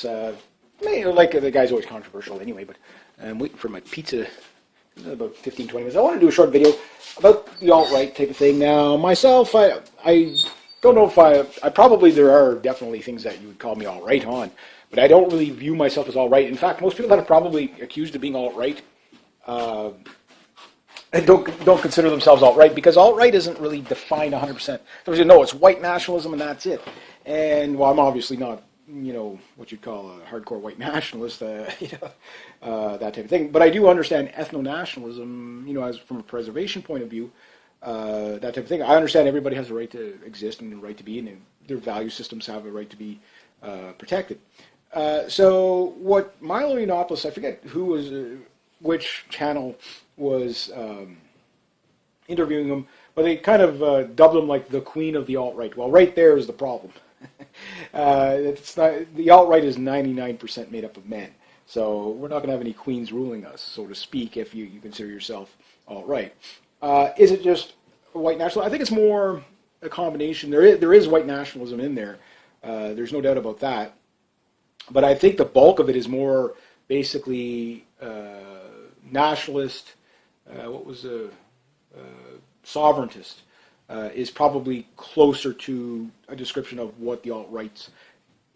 Yiannopoulos. Like the guy's always controversial anyway, but I'm waiting for my pizza in about 15, 20 minutes. I want to do a short video about the alt-right type of thing. Now, myself, I don't know if there are definitely things that you would call me alt-right on, but I don't really view myself as alt-right. In fact, most people that are probably accused of being alt-right and don't consider themselves alt-right, because alt-right isn't really defined 100%. No, it's white nationalism and that's it. And, well, I'm obviously not, what you'd call a hardcore white nationalist, that type of thing. But I do understand ethno-nationalism, as from a preservation point of view, that type of thing. I understand everybody has a right to exist and a right to be, and their value systems have a right to be protected. So what Milo Yiannopoulos, I forget who was, which channel was interviewing him, but they kind of dubbed him like the queen of the alt-right. Well, right there is the problem. It's not, the alt-right is 99% made up of men. So we're not going to have any queens ruling us, so to speak, if you consider yourself alt-right. Is it just white nationalism? I think it's more a combination. There is white nationalism in there. There's no doubt about that. But I think the bulk of it is more basically nationalist, sovereigntist, is probably closer to a description of what the alt-right's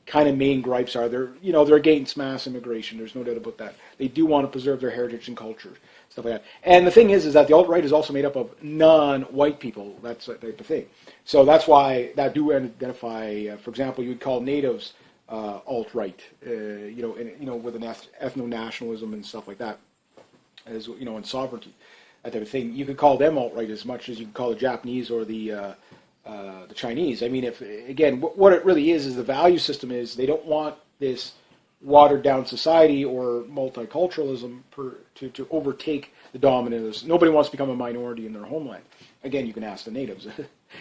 kind of main gripes are. They're against mass immigration. There's no doubt about that. They do want to preserve their heritage and culture, stuff like that. And the thing is that the alt-right is also made up of non-white people. That's that type of thing. So that's why that do identify. For example, you would call natives alt-right. With an ethno-nationalism and stuff like that, as and sovereignty, that type of thing. You could call them alt-right as much as you could call the Japanese or the Chinese. I mean, what it really is the value system is they don't want this watered down society or multiculturalism to overtake the dominance. Nobody wants to become a minority in their homeland. Again, you can ask the natives.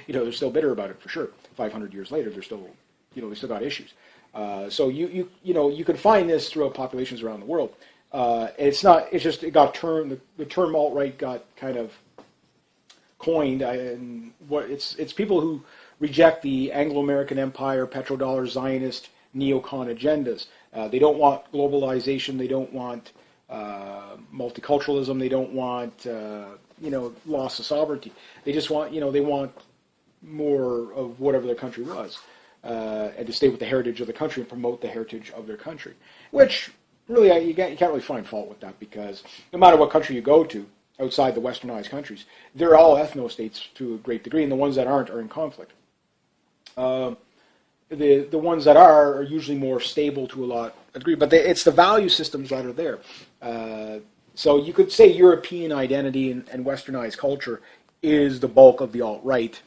They're still bitter about it for sure. 500 years later, they're still, they still got issues. So you can find this throughout populations around the world. It's just it got turned. The term alt-right got kind of coined, and it's people who reject the Anglo-American Empire, petrodollar, Zionist, neocon agendas. They don't want globalization. They don't want multiculturalism. They don't want loss of sovereignty. They just want they want more of whatever their country was, and to stay with the heritage of the country and promote the heritage of their country. Which really you can't really find fault with that, because no matter what country you go to outside the westernized countries, they're all ethno-states to a great degree, and the ones that aren't are in conflict. The ones that are usually more stable to a lot of degree, but it's the value systems that are there. So you could say European identity and westernized culture is the bulk of the alt-right,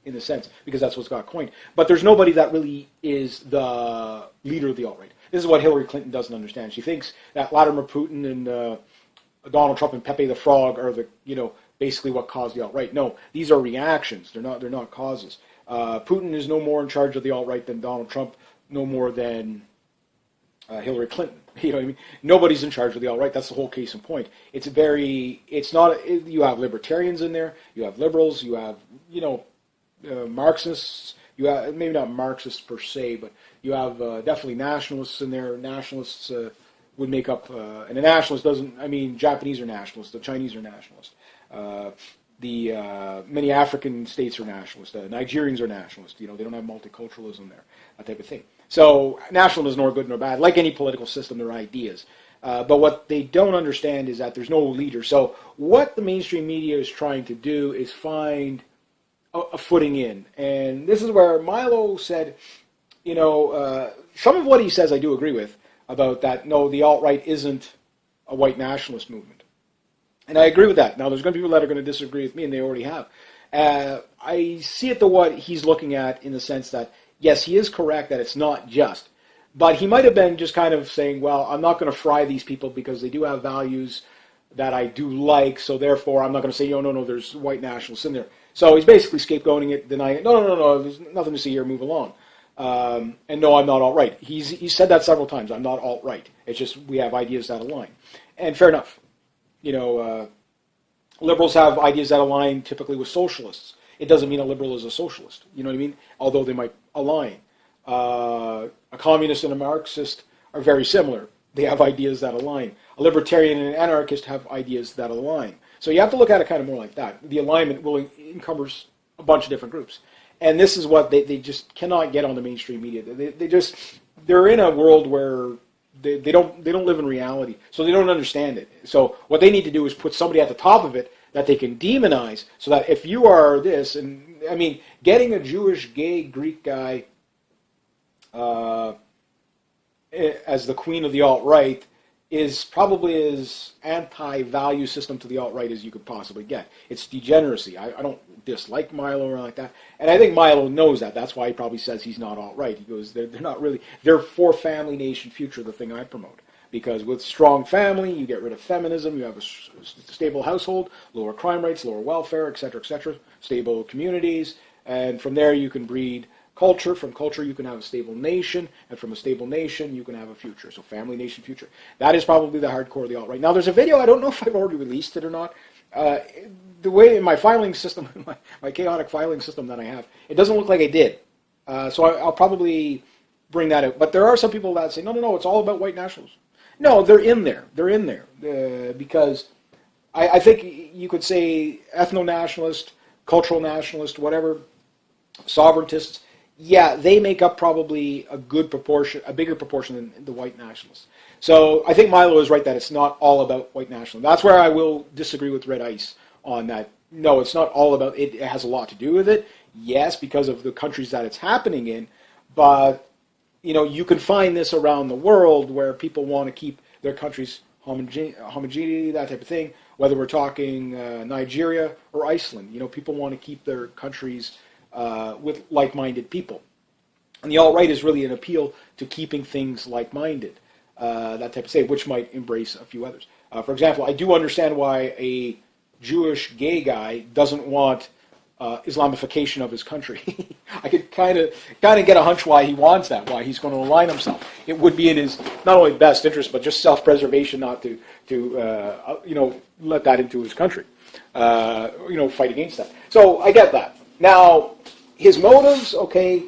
in a sense, because that's what's got coined. But there's nobody that really is the leader of the alt-right. This is what Hillary Clinton doesn't understand. She thinks that Vladimir Putin and Donald Trump and Pepe the Frog are basically what caused the alt-right. No, these are reactions. They're not causes. Putin is no more in charge of the alt-right than Donald Trump, no more than Hillary Clinton. You know what I mean? Nobody's in charge of the alt-right. That's the whole case in point. You have libertarians in there, you have liberals, you have, Marxists, you have, maybe not Marxists per se, but you have definitely nationalists in there. Nationalists would make up, and a nationalist Japanese are nationalists, the Chinese are nationalists. Many African states are nationalist. Nigerians are nationalist. They don't have multiculturalism there, that type of thing. So nationalism is nor good nor bad. Like any political system, there are ideas. But what they don't understand is that there's no leader. So what the mainstream media is trying to do is find a footing in. And this is where Milo said, some of what he says I do agree with, about that, no, the alt-right isn't a white nationalist movement. And I agree with that. Now, there's going to be people that are going to disagree with me, and they already have. I see it to what he's looking at in the sense that, yes, he is correct that it's not just. But he might have been just kind of saying, well, I'm not going to fry these people because they do have values that I do like, so therefore I'm not going to say, no, there's white nationalists in there. So he's basically scapegoating it, denying it. No, there's nothing to see here, move along. And no, I'm not alt-right. He's said that several times. I'm not alt-right. It's just we have ideas that align. And fair enough. Liberals have ideas that align typically with socialists. It doesn't mean a liberal is a socialist. You know what I mean? Although they might align. A communist and a Marxist are very similar. They have ideas that align. A libertarian and an anarchist have ideas that align. So you have to look at it kind of more like that. The alignment will encompass a bunch of different groups. And this is what they just cannot get on the mainstream media. They're in a world where they don't live in reality, so they don't understand it. So what they need to do is put somebody at the top of it that they can demonize, so that if you are this, and I mean, getting a Jewish, gay, Greek guy as the queen of the alt-right is probably as anti-value system to the alt-right as you could possibly get. It's degeneracy. I don't dislike Milo or like that, and I think Milo knows that. That's why he probably says he's not alt-right. He goes, they're not really, they're for family, nation, future, the thing I promote. Because with strong family, you get rid of feminism, you have a stable household, lower crime rates, lower welfare, etc., stable communities, and from there you can breed culture. From culture you can have a stable nation, and from a stable nation you can have a future. So family, nation, future. That is probably the hardcore of the alt-right. Now there's a video, I don't know if I've already released it or not. The way in my filing system, my chaotic filing system that I have, it doesn't look like I did. So I'll probably bring that out. But there are some people that say, no, it's all about white nationalism. No, they're in there. They're in there because I think you could say ethno-nationalist, cultural nationalist, whatever, sovereigntists. Yeah, they make up probably a good proportion, a bigger proportion than the white nationalists. So I think Milo is right that it's not all about white nationalism. That's where I will disagree with Red Ice on that. No, it's not all about it. It has a lot to do with it. Yes, because of the countries that it's happening in, but you can find this around the world where people want to keep their countries homogeneity, that type of thing. Whether we're talking Nigeria or Iceland, people want to keep their countries with like-minded people. And the alt-right is really an appeal to keeping things like-minded, that type of thing, which might embrace a few others. For example, I do understand why a Jewish gay guy doesn't want Islamification of his country. I could kind of get a hunch why he wants that, why he's going to align himself. It would be in his not only best interest, but just self-preservation not to let that into his country, fight against that. So I get that. Now, his motives, okay,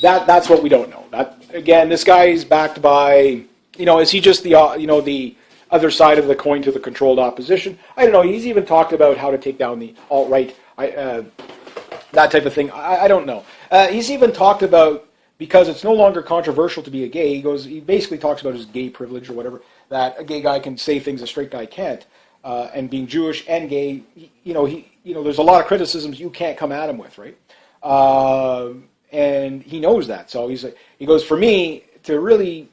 that's what we don't know. That, again, this guy is backed by, is he just the other side of the coin to the controlled opposition? I don't know. He's even talked about how to take down the alt-right, that type of thing. I don't know. He's even talked about, because it's no longer controversial to be a gay, he basically talks about his gay privilege or whatever, that a gay guy can say things a straight guy can't. And being Jewish and gay, there's a lot of criticisms you can't come at him with, right? And he knows that. So he goes, for me, to really,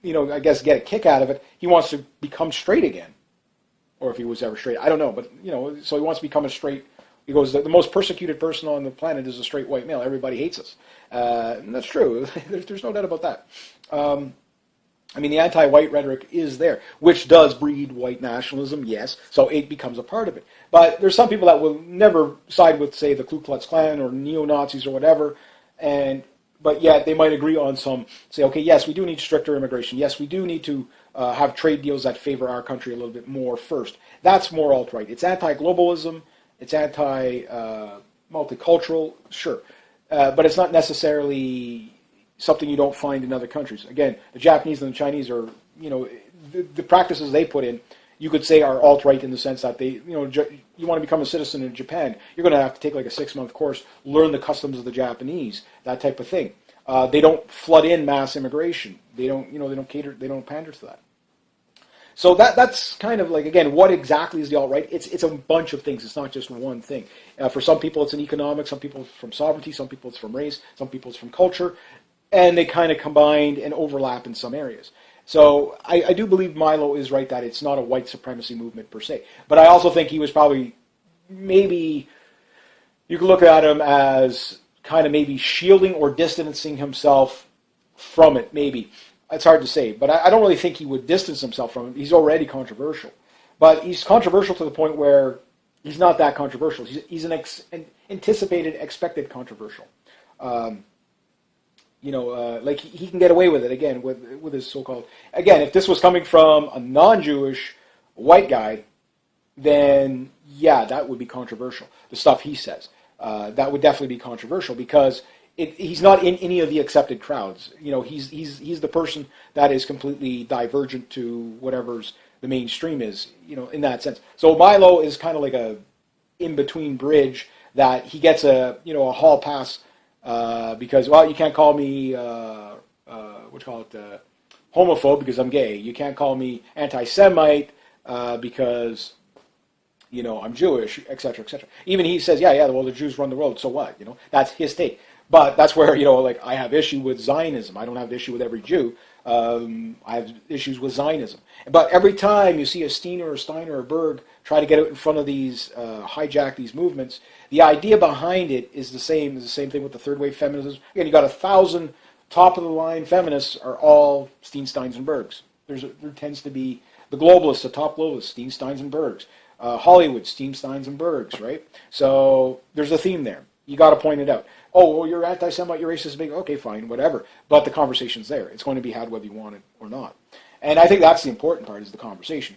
I guess get a kick out of it, he wants to become straight again. Or if he was ever straight, I don't know. But, so he wants to become a straight. He goes, the most persecuted person on the planet is a straight white male. Everybody hates us. And that's true. There's no doubt about that. The anti-white rhetoric is there, which does breed white nationalism, yes, so it becomes a part of it. But there's some people that will never side with, say, the Ku Klux Klan or neo-Nazis or whatever, but yet they might agree on say, okay, yes, we do need stricter immigration. Yes, we do need to have trade deals that favor our country a little bit more first. That's more alt-right. It's anti-globalism, it's anti-multicultural, sure, but it's not necessarily something you don't find in other countries. Again, the Japanese and the Chinese are, the practices they put in, you could say are alt-right in the sense that they, you want to become a citizen in Japan, you're going to have to take like a 6-month course, learn the customs of the Japanese, that type of thing. They don't flood in mass immigration. They don't, they don't cater, they don't pander to that. So that's kind of like, again, what exactly is the alt-right? It's a bunch of things. It's not just one thing. For some people, it's in economics. Some people, it's from sovereignty. Some people, it's from race. Some people, it's from culture. And they kind of combined and overlap in some areas. So I do believe Milo is right that it's not a white supremacy movement per se. But I also think he was probably, maybe, you could look at him as kind of maybe shielding or distancing himself from it, maybe. It's hard to say. But I don't really think he would distance himself from it. He's already controversial. But he's controversial to the point where he's not that controversial. He's an anticipated, expected controversial. Like he can get away with it, again, with his so-called... Again, if this was coming from a non-Jewish white guy, then, yeah, that would be controversial. The stuff he says. That would definitely be controversial because he's not in any of the accepted crowds. He's the person that is completely divergent to whatever's the mainstream is, in that sense. So Milo is kind of like a in-between bridge that he gets a hall pass because, well, you can't call me homophobe because I'm gay. You can't call me anti-Semite because I'm Jewish, etc., etc. Even he says, well, the Jews run the world, so what? That's his take. But that's where, I have issue with Zionism. I don't have issue with every Jew. I have issues with Zionism. But every time you see a Steiner or Steiner or Berg try to get out in front of these, hijack these movements, the idea behind it is the same. It's the same thing with the third wave feminism. Again, you got 1,000 top-of-the-line feminists are all Steins and Bergs. There tends to be the globalists, the top globalists, Steins and Bergs. Hollywood, Steins and Bergs, right? So there's a theme there. You got to point it out. Oh, well, you're anti-Semite, you're racist, big. Okay, fine, whatever. But the conversation's there. It's going to be had whether you want it or not. And I think that's the important part, is the conversation.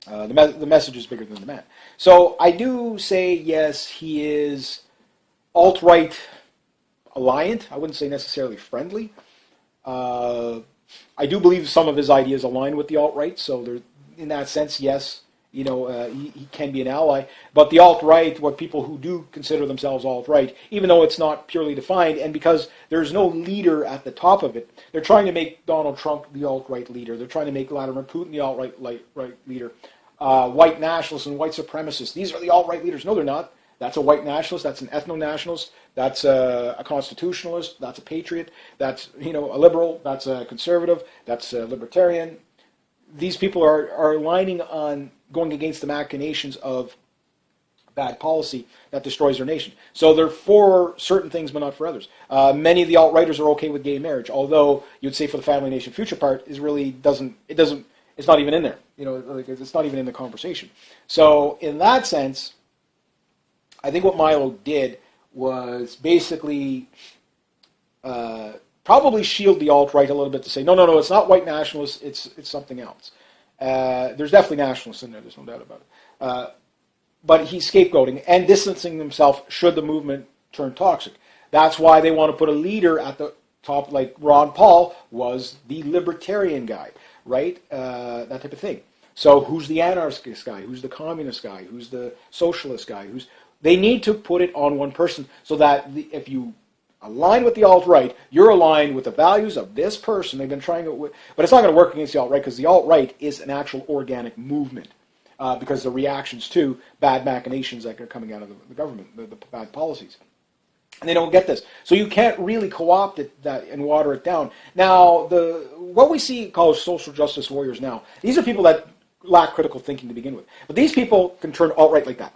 The message is bigger than the man. So I do say, yes, he is alt-right alliant. I wouldn't say necessarily friendly. I do believe some of his ideas align with the alt-right. So in that sense, yes, he can be an ally. But the alt-right, what people who do consider themselves alt-right, even though it's not purely defined, and because there's no leader at the top of it, they're trying to make Donald Trump the alt-right leader. They're trying to make Vladimir Putin the alt-right leader. White nationalists and white supremacists, these are the alt-right leaders. No, they're not. That's a white nationalist. That's an ethno-nationalist. That's a constitutionalist. That's a patriot. That's a liberal. That's a conservative. That's a libertarian. These people are aligning on going against the machinations of bad policy that destroys their nation. So they're for certain things, but not for others. Many of the alt-righters are okay with gay marriage, although you'd say for the family nation future part is really it's not even in there. It's not even in the conversation. So in that sense, I think what Milo did was basically probably shield the alt-right a little bit to say, no, it's not white nationalists, it's something else. There's definitely nationalists in there, there's no doubt about it. But he's scapegoating and distancing himself should the movement turn toxic. That's why they want to put a leader at the top, like Ron Paul was the libertarian guy, right? That type of thing. So who's the anarchist guy? Who's the communist guy? Who's the socialist guy? They need to put it on one person so that if you align with the alt-right, you're aligned with the values of this person. They've been trying to, but it's not going to work against the alt-right because the alt-right is an actual organic movement because the reactions to bad machinations that are coming out of the government, the bad policies. And they don't get this. So you can't really co-opt that and water it down. Now, what we see called social justice warriors now, these are people that lack critical thinking to begin with. But these people can turn alt-right like that.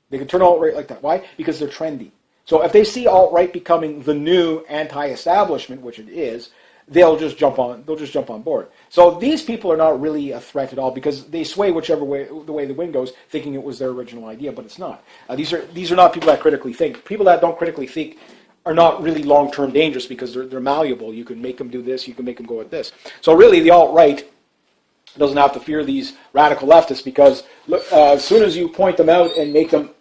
They can turn alt-right like that. Why? Because they're trendy. So if they see alt-right becoming the new anti-establishment, which it is, they'll just jump on board. So these people are not really a threat at all because they sway whichever way the wind goes, thinking it was their original idea, but it's not. These are not people that critically think. People that don't critically think are not really long-term dangerous because they're malleable. You can make them do this, you can make them go with this. So really the alt-right doesn't have to fear these radical leftists because as soon as you point them out and make them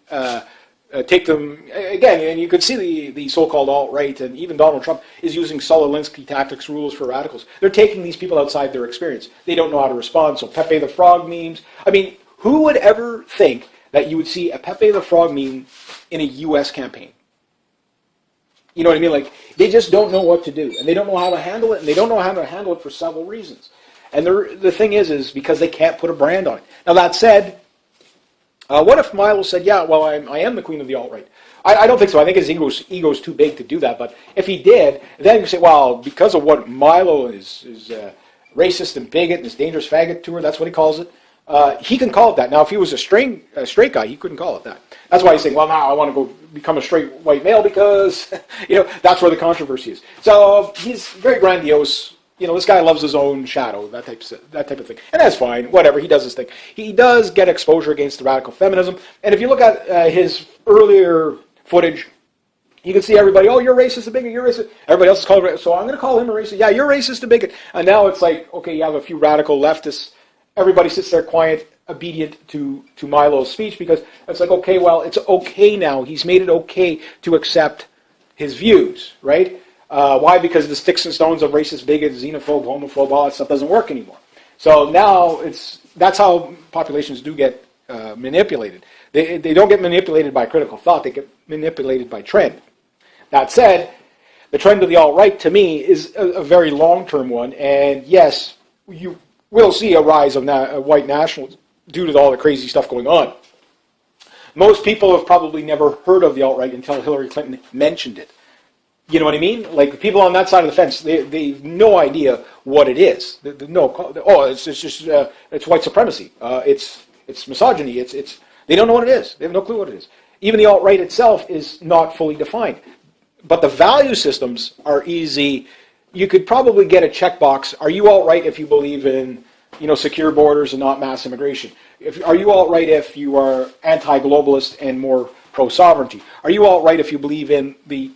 take them, again, and you could see the so-called alt-right, and even Donald Trump is using Saul-Alinsky tactics rules for radicals. They're taking these people outside their experience. They don't know how to respond, so Pepe the Frog memes. I mean, who would ever think that you would see a Pepe the Frog meme in a U.S. campaign? You know what I mean? Like, they just don't know what to do, and they don't know how to handle it, and they don't know how to handle it for several reasons. And the thing is because they can't put a brand on it. Now, that said, what if Milo said, yeah, well, I am the queen of the alt-right? I don't think so. I think his ego's too big to do that. But if he did, then you say, well, because of what Milo is racist and bigot and this dangerous faggot tour, that's what he calls it, he can call it that. Now, if he was a straight guy, he couldn't call it that. That's why he's saying, well, now I want to go become a straight white male because, that's where the controversy is. So he's very grandiose. This guy loves his own shadow, that type of thing. And that's fine, whatever, he does his thing. He does get exposure against the radical feminism. And if you look at his earlier footage, you can see everybody, oh, you're racist and bigot, you're racist. Everybody else is called racist, so I'm going to call him a racist. Yeah, you're racist and bigot. And now it's like, okay, you have a few radical leftists. Everybody sits there quiet, obedient to Milo's speech because it's like, okay, well, it's okay now. He's made it okay to accept his views, right? Why? Because the sticks and stones of racist, bigot, xenophobe, homophobe, all that stuff doesn't work anymore. So now that's how populations do get manipulated. They don't get manipulated by critical thought, they get manipulated by trend. That said, the trend of the alt-right, to me, is a very long-term one, and yes, you will see a rise of white nationalism due to all the crazy stuff going on. Most people have probably never heard of the alt-right until Hillary Clinton mentioned it. You know what I mean? Like, the people on that side of the fence, they have no idea what it is. It's white supremacy. It's misogyny. They don't know what it is. They have no clue what it is. Even the alt-right itself is not fully defined. But the value systems are easy. You could probably get a checkbox. Are you alt-right if you believe in, secure borders and not mass immigration? Are you alt-right if you are anti-globalist and more pro-sovereignty? Are you alt-right if you believe in the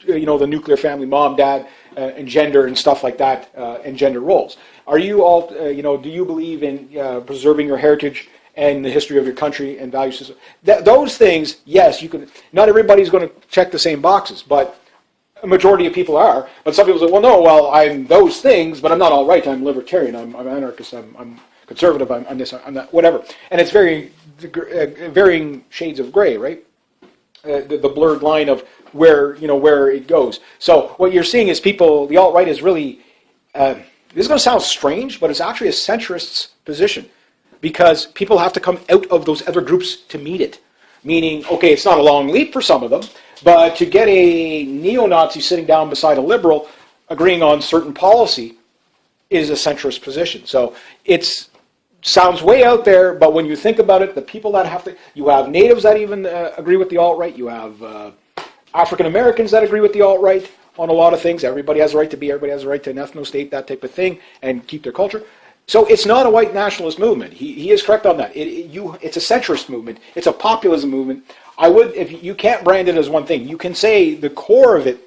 nuclear family, mom, dad, and gender and stuff like that, and gender roles? Are you do you believe in preserving your heritage and the history of your country and value system? Those things, yes, you can. Not everybody's going to check the same boxes, but a majority of people are. But some people say, I'm those things, but I'm not all right. I'm libertarian. I'm anarchist. I'm conservative. I'm this. I'm that. Whatever. And it's varying shades of gray, right? The blurred line of where it goes. So what you're seeing is people. The alt-right is really. This is going to sound strange, but it's actually a centrist's position, because people have to come out of those other groups to meet it. Meaning, okay, it's not a long leap for some of them, but to get a neo-Nazi sitting down beside a liberal agreeing on certain policy is a centrist position. So it sounds way out there, but when you think about it, the people that you have natives that even agree with the alt-right, you have African Americans that agree with the alt-right on a lot of things. Everybody has a right to be, everybody has a right to an ethno-state, that type of thing, and keep their culture. So it's not a white nationalist movement. He is correct on that. It's a centrist movement. It's a populism movement. If you can't brand it as one thing, you can say the core of it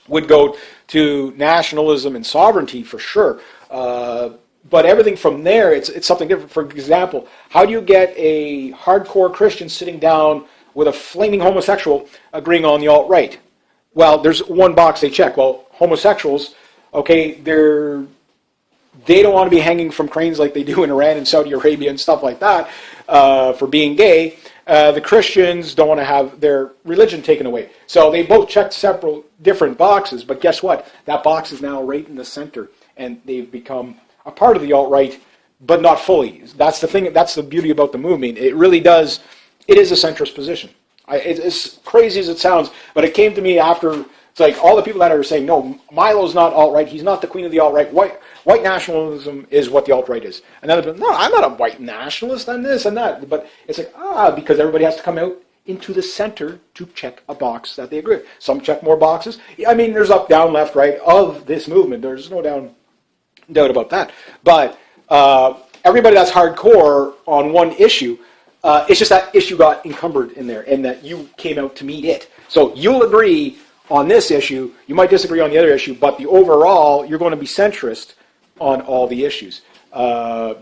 would go to nationalism and sovereignty for sure. But everything from there, it's something different. For example, how do you get a hardcore Christian sitting down with a flaming homosexual agreeing on the alt-right? Well, there's one box they check. Well, homosexuals, okay, they don't want to be hanging from cranes like they do in Iran and Saudi Arabia and stuff like that for being gay. The Christians don't want to have their religion taken away. So they both checked several different boxes, but guess what? That box is now right in the center, and they've become a part of the alt-right, but not fully. That's the thing. That's the beauty about the movement. It really does. It is a centrist position. It's crazy as it sounds, but it came to me after. It's like all the people that are saying, no, Milo's not alt-right. He's not the queen of the alt-right. White nationalism is what the alt-right is. And then no, I'm not a white nationalist. I'm this and that. But it's like, because everybody has to come out into the center to check a box that they agree with. Some check more boxes. I mean, there's up, down, left, right of this movement. There's no doubt about that. But everybody that's hardcore on one issue, it's just that issue got encumbered in there and that you came out to meet it. So you'll agree on this issue, you might disagree on the other issue, but the overall, you're going to be centrist on all the issues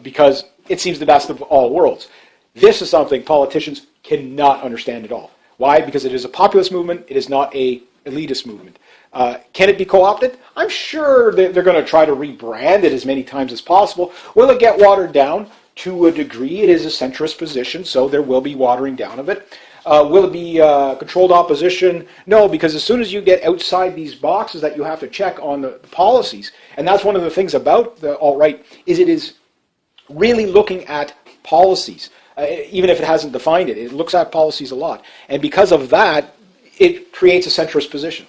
because it seems the best of all worlds. This is something politicians cannot understand at all. Why? Because it is a populist movement. It is not a elitist movement. Can it be co-opted? I'm sure that they're going to try to rebrand it as many times as possible. Will it get watered down? To a degree, it is a centrist position, so there will be watering down of it. Will it be controlled opposition? No, because as soon as you get outside these boxes that you have to check on the policies, and that's one of the things about the alt-right, is it is really looking at policies, even if it hasn't defined it. It looks at policies a lot. And because of that, it creates a centrist position,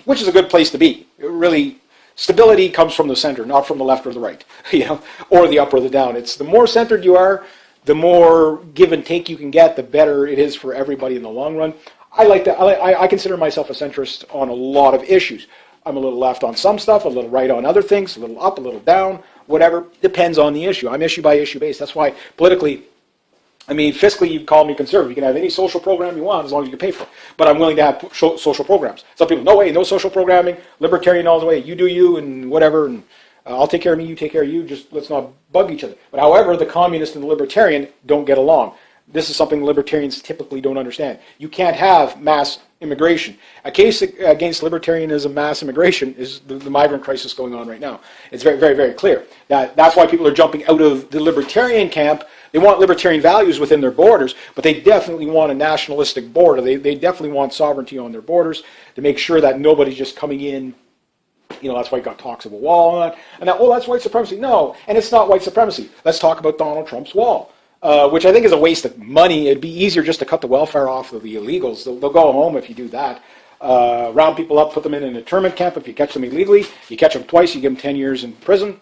which is a good place to be. Really, stability comes from the center, not from the left or the right, or the up or the down. It's the more centered you are, the more give and take you can get, the better it is for everybody in the long run. I like that. I consider myself a centrist on a lot of issues. I'm a little left on some stuff, a little right on other things, a little up, a little down, whatever. Depends on the issue. I'm issue by issue based. That's why politically, fiscally, you call me conservative. You can have any social program you want as long as you can pay for it. But I'm willing to have social programs. Some people, no way, no social programming, libertarian all the way. You do you and whatever, and I'll take care of me, you take care of you, just let's not bug each other. But however, the communist and the libertarian don't get along. this is something libertarians typically don't understand. You can't have mass immigration. A case against libertarianism, mass immigration, is the migrant crisis going on right now. It's very, very, very clear. That's why people are jumping out of the libertarian camp. They want libertarian values within their borders, but they definitely want a nationalistic border. They definitely want sovereignty on their borders to make sure that nobody's just coming in. That's why you got talks of a wall and that, that's white supremacy. No, and it's not white supremacy. Let's talk about Donald Trump's wall. Which I think is a waste of money. It'd be easier just to cut the welfare off of the illegals. They'll go home if you do that. Round people up, put them in an internment camp. If you catch them illegally, you catch them twice, you give them 10 years in prison.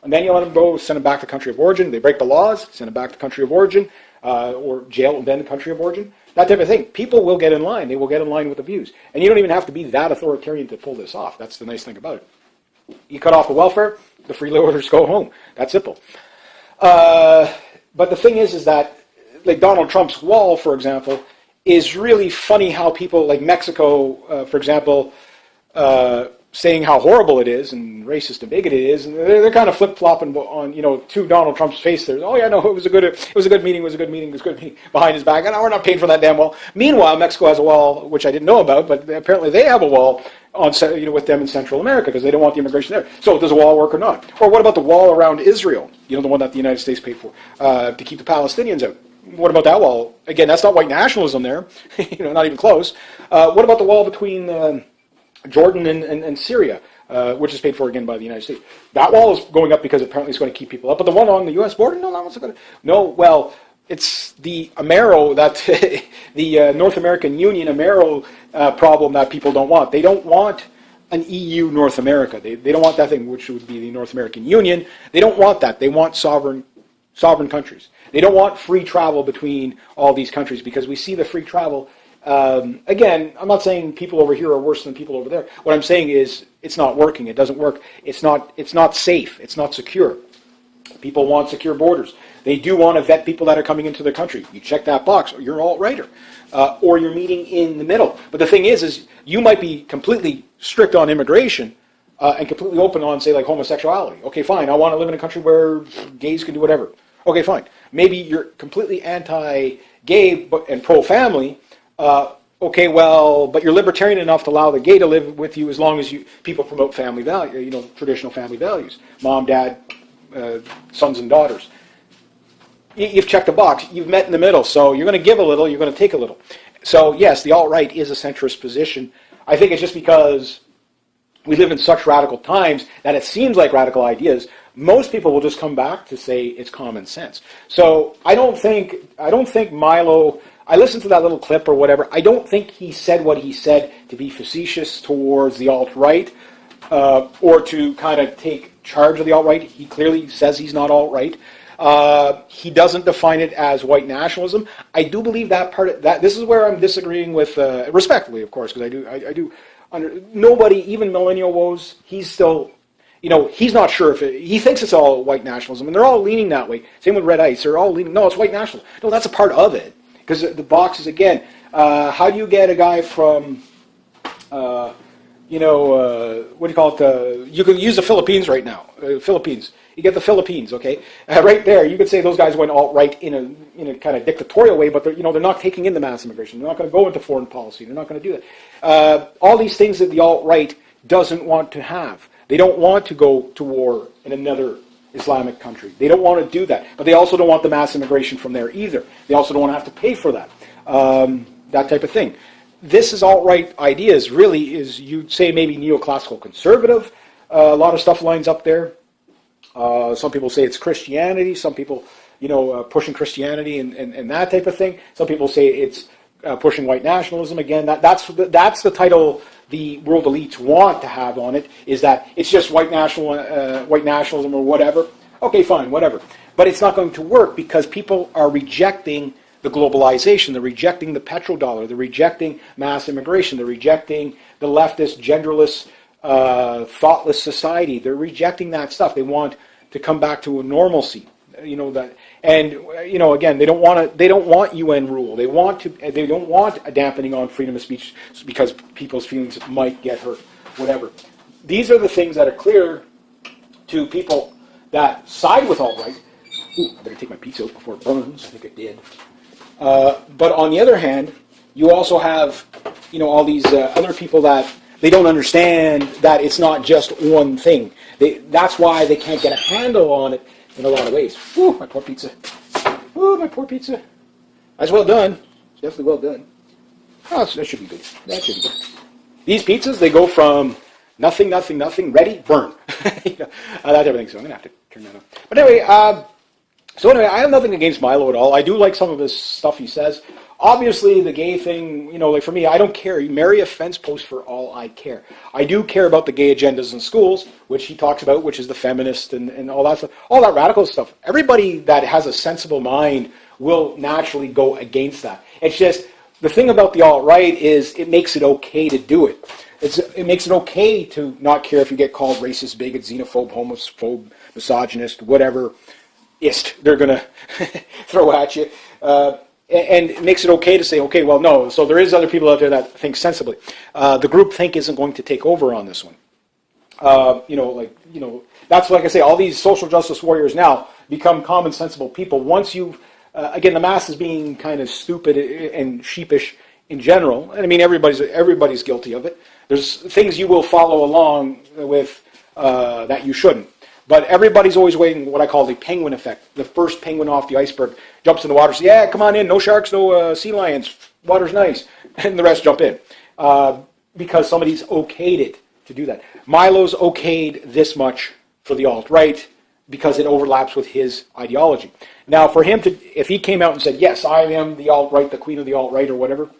And then you let them go, send them back to the country of origin. They break the laws, send them back to the country of origin, or jail and then the country of origin. That type of thing. People will get in line. They will get in line with the views. And you don't even have to be that authoritarian to pull this off. That's the nice thing about it. You cut off the welfare, the freeloaders go home. That's simple. But the thing is that, like Donald Trump's wall, for example, is really funny how people like Mexico, for example, saying how horrible it is and racist and bigoted it is, and they're kind of flip-flopping on, to Donald Trump's face. There, oh yeah, no, it was a good meeting, behind his back, and we're not paying for that damn wall. Meanwhile, Mexico has a wall, which I didn't know about, but apparently they have a wall on, with them in Central America because they don't want the immigration there. So does a wall work or not? Or what about the wall around Israel? The one that the United States paid for to keep the Palestinians out. What about that wall? Again, that's not white nationalism there, not even close. What about the wall between Jordan and Syria, which is paid for again by the United States? That wall is going up because apparently it's going to keep people up. But the one on the U.S. border, no, that one's not going to. No, well, it's the Amero, the North American Union Amero problem that people don't want. They don't want an EU North America. They don't want that thing, which would be the North American Union. They don't want that. They want sovereign countries. They don't want free travel between all these countries because we see the free travel. Again, I'm not saying people over here are worse than people over there. What I'm saying is it's not working. It doesn't work. It's not safe. It's not secure. People want secure borders. They do want to vet people that are coming into their country. You check that box, or you're alt-righter, or you're meeting in the middle. But the thing is you might be completely strict on immigration and completely open on, say, like homosexuality. Okay, fine. I want to live in a country where gays can do whatever. Okay, fine. Maybe you're completely anti-gay and pro-family. Okay, well, but you're libertarian enough to allow the gay to live with you as long as people promote family value, traditional family values, mom, dad, sons and daughters. You've checked the box. You've met in the middle. So you're going to give a little. You're going to take a little. So yes, the alt-right is a centrist position. I think it's just because we live in such radical times that it seems like radical ideas. Most people will just come back to say it's common sense. So I don't think Milo. I listened to that little clip or whatever. I don't think he said what he said to be facetious towards the alt-right or to kind of take charge of the alt-right. He clearly says he's not alt-right. He doesn't define it as white nationalism. I do believe that part of that. This is where I'm disagreeing with, respectfully, of course, because I do. Nobody, even millennial woes, he's still, he's not sure if he thinks it's all white nationalism, and they're all leaning that way. Same with Red Ice, they're all leaning. No, it's white nationalism. No, that's a part of it, because the box is again. How do you get a guy from, what do you call it? You can use the Philippines right now. Philippines. You get the Philippines, okay? Right there, you could say those guys went alt-right in a kind of dictatorial way, but they're not taking in the mass immigration. They're not going to go into foreign policy. They're not going to do that. All these things that the alt-right doesn't want to have. They don't want to go to war in another Islamic country. They don't want to do that. But they also don't want the mass immigration from there either. They also don't want to have to pay for that. That type of thing. This is alt-right ideas, really, is you'd say maybe neoclassical conservative. A lot of stuff lines up there. Some people say it's Christianity. Some people, pushing Christianity and that type of thing. Some people say it's pushing white nationalism. Again, that's the title the world elites want to have on it, is that it's just white nationalism or whatever. Okay, fine, whatever. But it's not going to work because people are rejecting the globalization. They're rejecting the petrodollar. They're rejecting mass immigration. They're rejecting the leftist, genderless, thoughtless society. They're rejecting that stuff. They want to come back to a normalcy. Again, they don't want UN rule. They don't want a dampening on freedom of speech because people's feelings might get hurt. Whatever. These are the things that are clear to people that side with alt-right. Ooh, I better take my pizza out before it burns. I think it did. But on the other hand, you also have, all these other people that they don't understand that it's not just one thing. That's why they can't get a handle on it in a lot of ways. Ooh, my poor pizza. Ooh, my poor pizza. That's well done. It's definitely well done. Oh, that should be good. That should be good. These pizzas, they go from nothing, ready, burn. That's everything, so I'm going to have to turn that on. But anyway, I have nothing against Milo at all. I do like some of his stuff he says. Obviously, the gay thing, like for me, I don't care. You marry a fence post for all I care. I do care about the gay agendas in schools, which he talks about, which is the feminist and all that stuff, all that radical stuff. Everybody that has a sensible mind will naturally go against that. It's just, the thing about the alt-right is it makes it okay to do it. It makes it okay to not care if you get called racist, bigot, xenophobe, homophobe, misogynist, whatever they're going to throw at you. And it makes it okay to say, okay, well, no. So there is other people out there that think sensibly. The group think isn't going to take over on this one. That's like I say, all these social justice warriors now become common, sensible people. Once you, again, the mass is being kind of stupid and sheepish in general. And I mean, everybody's guilty of it. There's things you will follow along with that you shouldn't. But everybody's always waiting, what I call the penguin effect. The first penguin off the iceberg jumps in the water, says, yeah, come on in, no sharks, no sea lions, water's nice. And the rest jump in. Because somebody's okayed it to do that. Milo's okayed this much for the alt-right because it overlaps with his ideology. Now, for him to, if he came out and said, yes, I am the alt-right, the queen of the alt-right or whatever,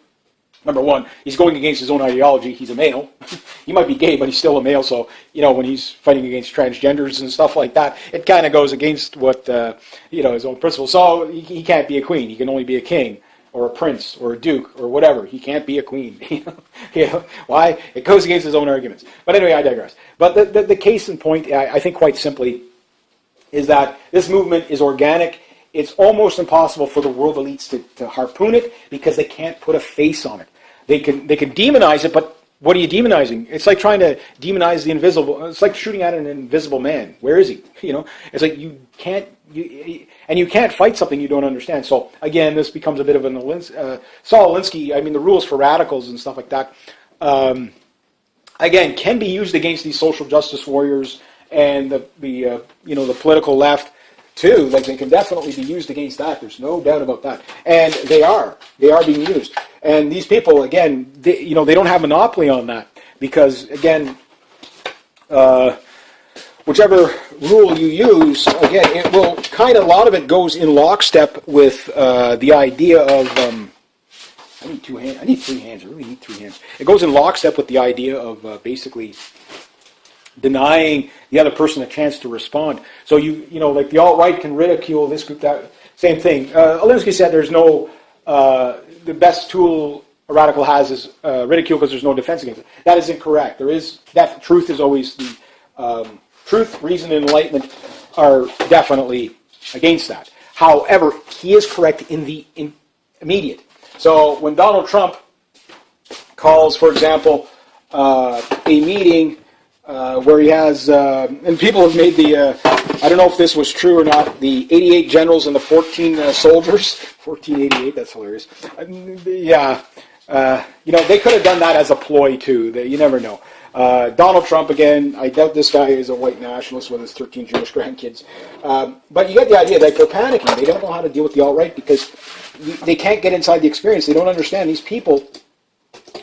number one, he's going against his own ideology. He's a male. He might be gay, but he's still a male. So, when he's fighting against transgenders and stuff like that, it kind of goes against what, his own principles. So he can't be a queen. He can only be a king or a prince or a duke or whatever. He can't be a queen. Why? It goes against his own arguments. But anyway, I digress. But the case in point, I think quite simply, is that this movement is organic. It's almost impossible for the world elites to harpoon it because they can't put a face on it. They can demonize it, but what are you demonizing? It's like trying to demonize the invisible. It's like shooting at an invisible man. Where is he? It's like you can't fight something you don't understand. So again, this becomes a bit of an Saul Alinsky. I mean, the rules for radicals and stuff like that, again, can be used against these social justice warriors and the political left too. Like, they can definitely be used against that. There's no doubt about that. And they are being used. And these people, again, they don't have monopoly on that because, again, whichever rule you use, again, it will kind of, a lot of it goes in lockstep with the idea of, I need 2 hands. I need 3 hands. I really need 3 hands. It goes in lockstep with the idea of basically denying the other person a chance to respond. So like the alt-right can ridicule this group, that same thing. Alinsky said there's no, the best tool a radical has is ridicule because there's no defense against it. That is incorrect. Truth is always the, truth, reason, and enlightenment are definitely against that. However, he is correct in the immediate. So when Donald Trump calls, for example, a meeting where he has, and people have made the, I don't know if this was true or not, the 88 generals and the 14 soldiers, 1488, that's hilarious. Yeah, they could have done that as a ploy too, you never know. Donald Trump, again, I doubt this guy is a white nationalist with his 13 Jewish grandkids. But you get the idea, like, they're panicking. They don't know how to deal with the alt-right because they can't get inside the experience. They don't understand. These people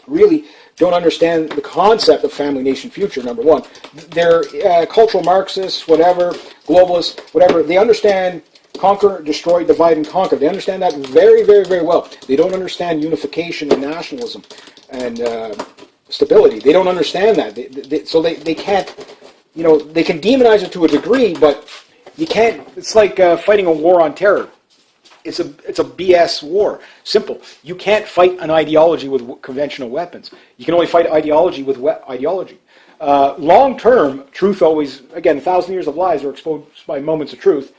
really don't understand the concept of family, nation, future, number one. They're cultural Marxists, whatever, globalists, whatever. They understand conquer, destroy, divide, and conquer. They understand that very, very, very well. They don't understand unification and nationalism and stability. They don't understand that. So they can't, they can demonize it to a degree, but you can't, it's like fighting a war on terror. It's a BS war. Simple. You can't fight an ideology with conventional weapons. You can only fight ideology with ideology. Long term, truth always, again, 1,000 years of lies are exposed by moments of truth,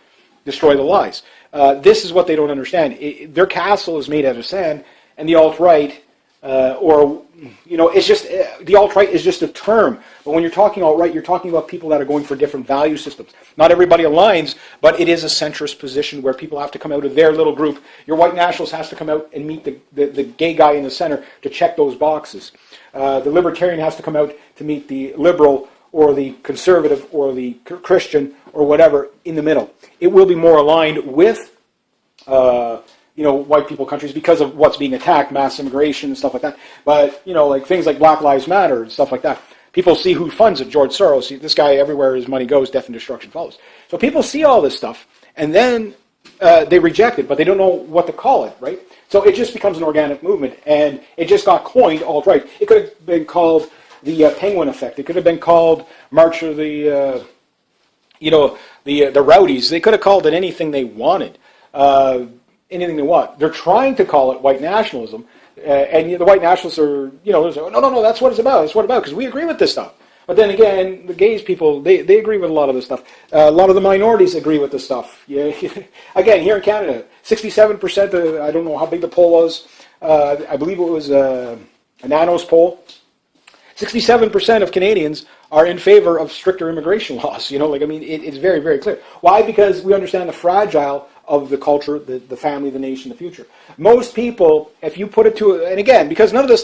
destroy the lies. This is what they don't understand. Their castle is made out of sand, and the alt-right or it's just the alt-right is just a term. But when you're talking alt-right, you're talking about people that are going for different value systems. Not everybody aligns, but it is a centrist position where people have to come out of their little group. Your white nationalist has to come out and meet the gay guy in the center to check those boxes. The libertarian has to come out to meet the liberal or the conservative or the Christian or whatever in the middle. It will be more aligned with white people countries because of what's being attacked, mass immigration and stuff like that. But, like things like Black Lives Matter and stuff like that. People see who funds it, George Soros. See, this guy, everywhere his money goes, death and destruction follows. So people see all this stuff, and then they reject it, but they don't know what to call it, right? So it just becomes an organic movement, and it just got coined alt-right. It could have been called the Penguin Effect. It could have been called March of the Rowdies. They could have called it anything they wanted. Anything they want. They're trying to call it white nationalism, and the white nationalists are, they're saying, no, that's what it's about. That's what it's about, because we agree with this stuff. But then again, the gays people, they agree with a lot of this stuff. A lot of the minorities agree with this stuff. Yeah. Again, here in Canada, 67%, I don't know how big the poll was, I believe it was a Nanos poll, 67% of Canadians are in favor of stricter immigration laws. It's very, very clear. Why? Because we understand the fragile of the culture, the family, the nation, the future. Most people, if you put it to, and again, because none of the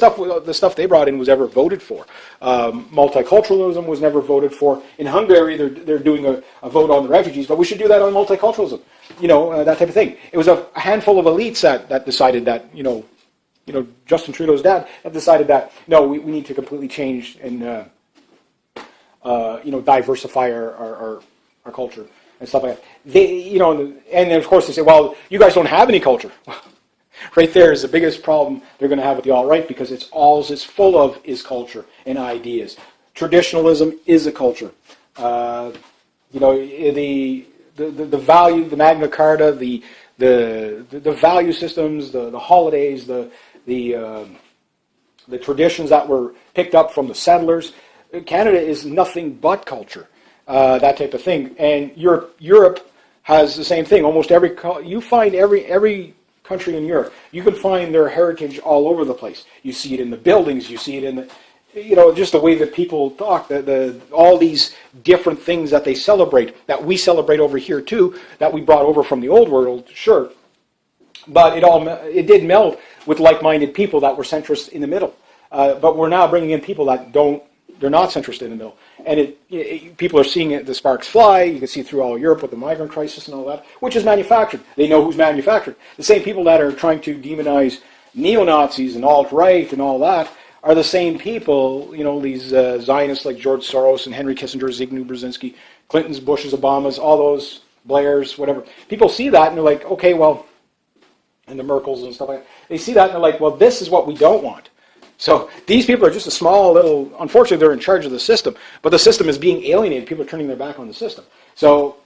stuff they brought in was ever voted for. Multiculturalism was never voted for. In Hungary, they're doing a vote on the refugees, but we should do that on multiculturalism. That type of thing. It was a handful of elites that decided that, Justin Trudeau's dad had decided that, no, we need to completely change and, diversify our culture and stuff like that. And then of course they say, well, you guys don't have any culture. Right there is the biggest problem they're going to have with the alt-right, because it's full of is culture and ideas. Traditionalism is a culture. The value, the Magna Carta, the value systems, the holidays, the traditions that were picked up from the settlers. Canada is nothing but culture, that type of thing. And Europe has the same thing. Almost you find every country in Europe, you can find their heritage all over the place. You see it in the buildings, you see it in the, just the way that people talk, all these different things that they celebrate, that we celebrate over here too, that we brought over from the old world, sure. But it did meld with like-minded people that were centrist in the middle. But we're now bringing in people that they're not centrist in the middle. And people are seeing it, the sparks fly. You can see it through all Europe with the migrant crisis and all that, which is manufactured. They know who's manufactured. The same people that are trying to demonize neo-Nazis and alt-right and all that are the same people, these Zionists like George Soros and Henry Kissinger, Zbigniew Brzezinski, Clintons, Bushes, Obamas, all those, Blairs, whatever. People see that and they're like, okay, well, and the Merkels and stuff like that. They see that and they're like, well, this is what we don't want. So these people are just a small little, unfortunately they're in charge of the system, but the system is being alienated. People are turning their back on the system. So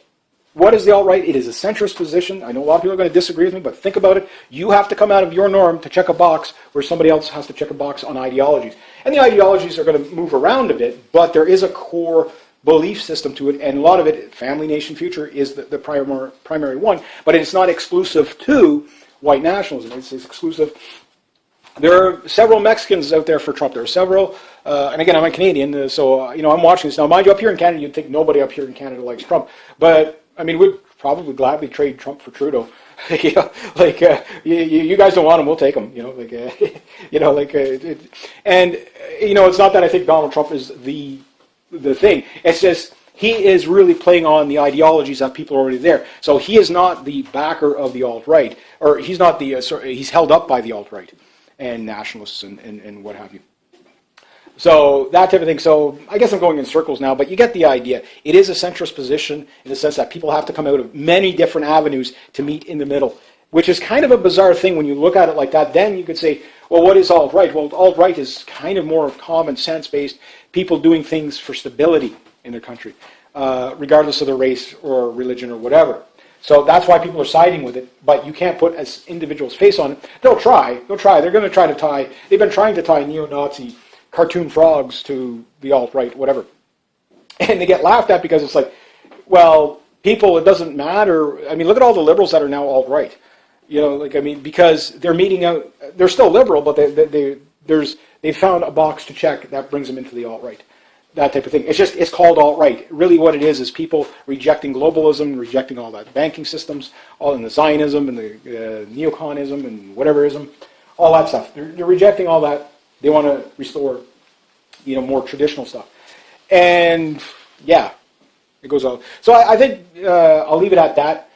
what is the alt-right? It is a centrist position. I know a lot of people are going to disagree with me, but think about it. You have to come out of your norm to check a box where somebody else has to check a box on ideologies. And the ideologies are going to move around a bit, but there is a core belief system to it, and a lot of it, family, nation, future, is the primary one, but it's not exclusive to white nationalism. It's exclusive. There are several Mexicans out there for Trump. There are several, and again, I'm a Canadian, so I'm watching this now. Mind you, up here in Canada, you'd think nobody up here in Canada likes Trump, but I mean, we'd probably gladly trade Trump for Trudeau. You guys don't want him, we'll take him. And it's not that I think Donald Trump is the thing. It's just he is really playing on the ideologies that people are already there. So he is not the backer of the alt-right, or he's not he's held up by the alt-right and nationalists and what have you. So that type of thing. So I guess I'm going in circles now, but you get the idea. It is a centrist position in the sense that people have to come out of many different avenues to meet in the middle, which is kind of a bizarre thing when you look at it like that. Then you could say, well, what is alt-right? Well, alt-right is kind of more common sense-based, people doing things for stability in their country, regardless of their race or religion or whatever. So that's why people are siding with it, but you can't put an individual's face on it. They'll try. They're going to try to tie, they've been trying to tie neo-Nazi cartoon frogs to the alt-right, whatever. And they get laughed at because it's like, well, people, it doesn't matter. I mean, look at all the liberals that are now alt-right. Because they're meeting out, they're still liberal, but they found a box to check that brings them into the alt-right. That type of thing. It's called alt-right. Really what it is people rejecting globalism, rejecting all that banking systems, all in the Zionism and the neoconism and whateverism, all that stuff. They're rejecting all that. They want to restore, more traditional stuff. And yeah, it goes on. So I think I'll leave it at that.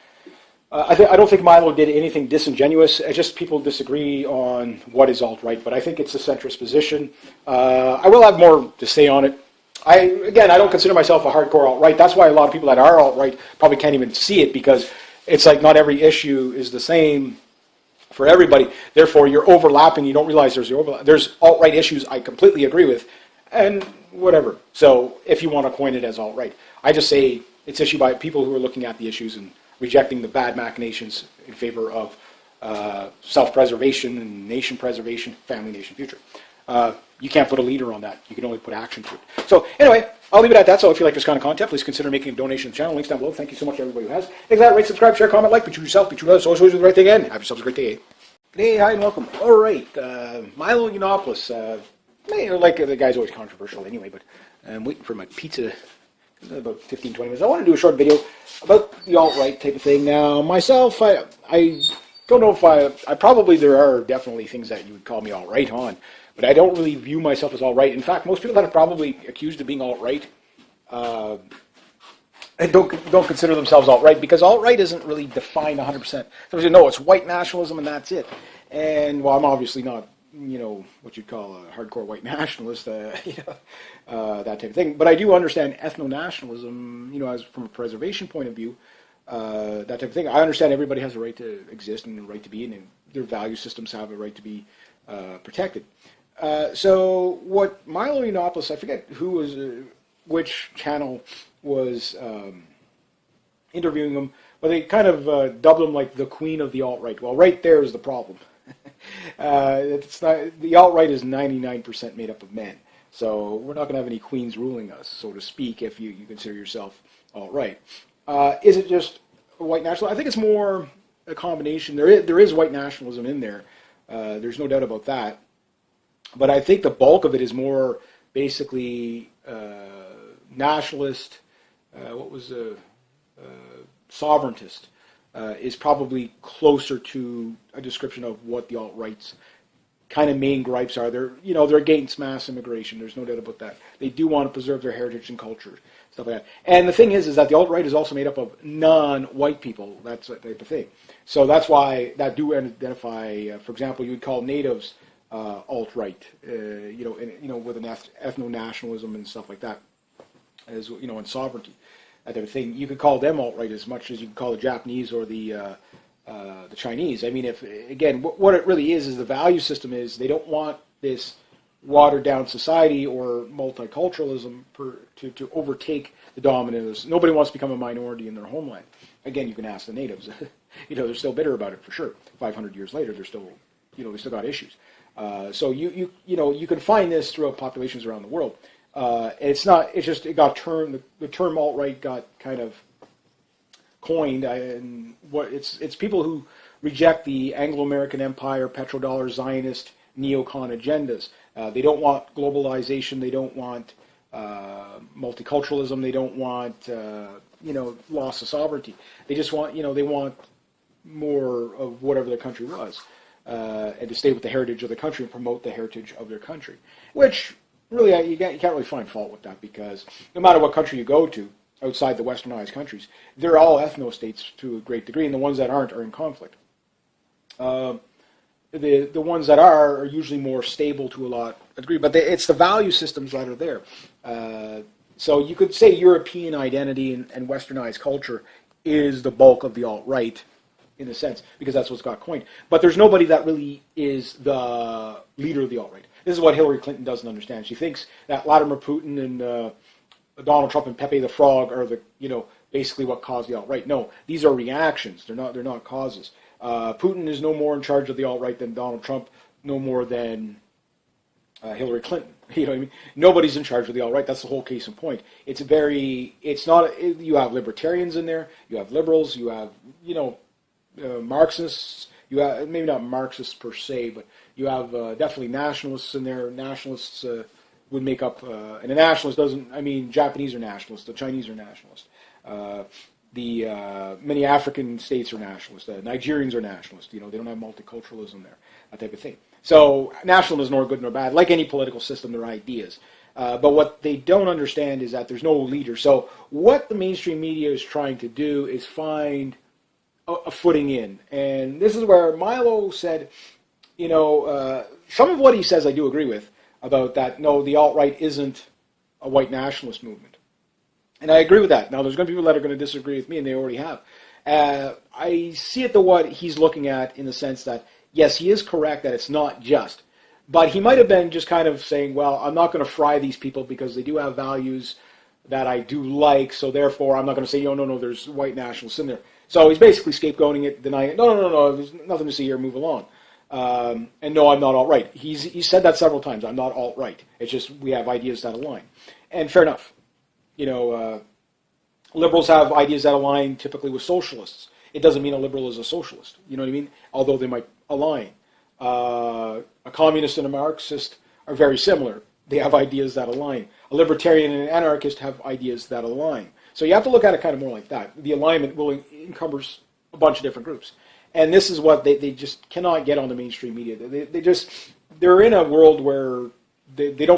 I don't think Milo did anything disingenuous. It's just people disagree on what is alt-right, but I think it's a centrist position. I will have more to say on it. I don't consider myself a hardcore alt-right. That's why a lot of people that are alt-right probably can't even see it, because it's like not every issue is the same for everybody. Therefore, you're overlapping. You don't realize there's the overlap. There's alt-right issues I completely agree with, and whatever. So if you want to coin it as alt-right, I just say it's issued by people who are looking at the issues and rejecting the bad machinations in favor of self-preservation and nation preservation, family, nation, future. You can't put a leader on that. You can only put action to it. So anyway, I'll leave it at that. So if you like this kind of content, please consider making a donation to the channel. Links down below. Thank you so much to everybody who has. Thanks for that. Rate, subscribe, share, comment, like. Be true to yourself. Be true to others. Always do the right thing. And have yourselves a great day. Hey, hi, and welcome. All right. Milo Yiannopoulos. Like the guy's always controversial anyway, but I'm waiting for my pizza. About 15, 20 minutes. I want to do a short video about the alt-right type of thing. Now, myself, I don't know if I probably, there are definitely things that you would call me alt-right on, but I don't really view myself as alt-right. In fact, most people that are probably accused of being alt-right don't consider themselves alt-right, because alt-right isn't really defined 100%. So you know, it's white nationalism and that's it. And, well, I'm obviously not, what you'd call a hardcore white nationalist, that type of thing. But I do understand ethno-nationalism, as from a preservation point of view, that type of thing. I understand everybody has a right to exist and a right to be, and their value systems have a right to be protected. So what Milo Yiannopoulos, I forget who was, which channel was interviewing him, but they kind of dubbed him like the queen of the alt-right. Well, right there is the problem. It's not, the alt-right is 99% made up of men. So we're not going to have any queens ruling us, so to speak, if you consider yourself alt-right. Is it just white nationalism? I think it's more a combination. There is white nationalism in there. There's no doubt about that. But I think the bulk of it is more basically nationalist, sovereigntist. Is probably closer to a description of what the alt-right's kind of main gripes are. They're against mass immigration. There's no doubt about that. They do want to preserve their heritage and culture, stuff like that. And the thing is that the alt-right is also made up of non-white people. That's that type of thing. So that's why that do identify. For example, you would call natives alt-right. With an ethno-nationalism and stuff like that, as and sovereignty. That type of thing. You could call them alt-right as much as you could call the Japanese or the Chinese. I mean, what it really is the value system is they don't want this watered-down society or multiculturalism to overtake the dominance. Nobody wants to become a minority in their homeland. Again, you can ask the natives. They're still bitter about it for sure. 500 years later, they're still, they still got issues. So you can find this throughout populations around the world. It's not. It's just it got turned. The term alt-right got kind of coined, and it's people who reject the Anglo-American Empire, petrodollar, Zionist, neocon agendas. They don't want globalization. They don't want multiculturalism. They don't want loss of sovereignty. They just want they want more of whatever their country was, and to stay with the heritage of the country and promote the heritage of their country, which. Really, you can't really find fault with that, because no matter what country you go to outside the westernized countries, they're all ethno-states to a great degree, and the ones that aren't are in conflict. The ones that are usually more stable to a lot of degree, but it's the value systems that are there. So you could say European identity and westernized culture is the bulk of the alt-right, in a sense, because that's what's got coined. But there's nobody that really is the leader of the alt-right. This is what Hillary Clinton doesn't understand. She thinks that Vladimir Putin and Donald Trump and Pepe the Frog are basically what caused the alt-right. No, these are reactions. They're not causes. Putin is no more in charge of the alt-right than Donald Trump, no more than Hillary Clinton. You know what I mean? Nobody's in charge of the alt-right. That's the whole case in point. You have libertarians in there. You have liberals. You have Marxists. You have, maybe not Marxists per se, but you have definitely nationalists in there. Nationalists would make up, and a nationalist doesn't, I mean, Japanese are nationalists, the Chinese are nationalists. Many African states are nationalist. Nigerians are nationalist. They don't have multiculturalism there, that type of thing. So nationalism is nor good nor bad. Like any political system, there are ideas. But what they don't understand is that there's no leader. So what the mainstream media is trying to do is find a footing in. And this is where Milo said, some of what he says I do agree with about that, no, the alt-right isn't a white nationalist movement. And I agree with that. Now, there's going to be people that are going to disagree with me, and they already have. I see it to what he's looking at in the sense that, yes, he is correct that it's not just. But he might have been just kind of saying, well, I'm not going to fry these people because they do have values that I do like, so therefore I'm not going to say, no, there's white nationalists in there. So he's basically scapegoating it, denying it. No, there's nothing to see here, move along. And no, I'm not alt-right. He's said that several times, I'm not alt-right. It's just we have ideas that align. And fair enough. Liberals have ideas that align typically with socialists. It doesn't mean a liberal is a socialist. You know what I mean? Although they might align. A communist and a Marxist are very similar. They have ideas that align. A libertarian and an anarchist have ideas that align. So you have to look at it kind of more like that. The alignment will encompass a bunch of different groups. And this is what they just cannot get on the mainstream media. They're in a world where they don't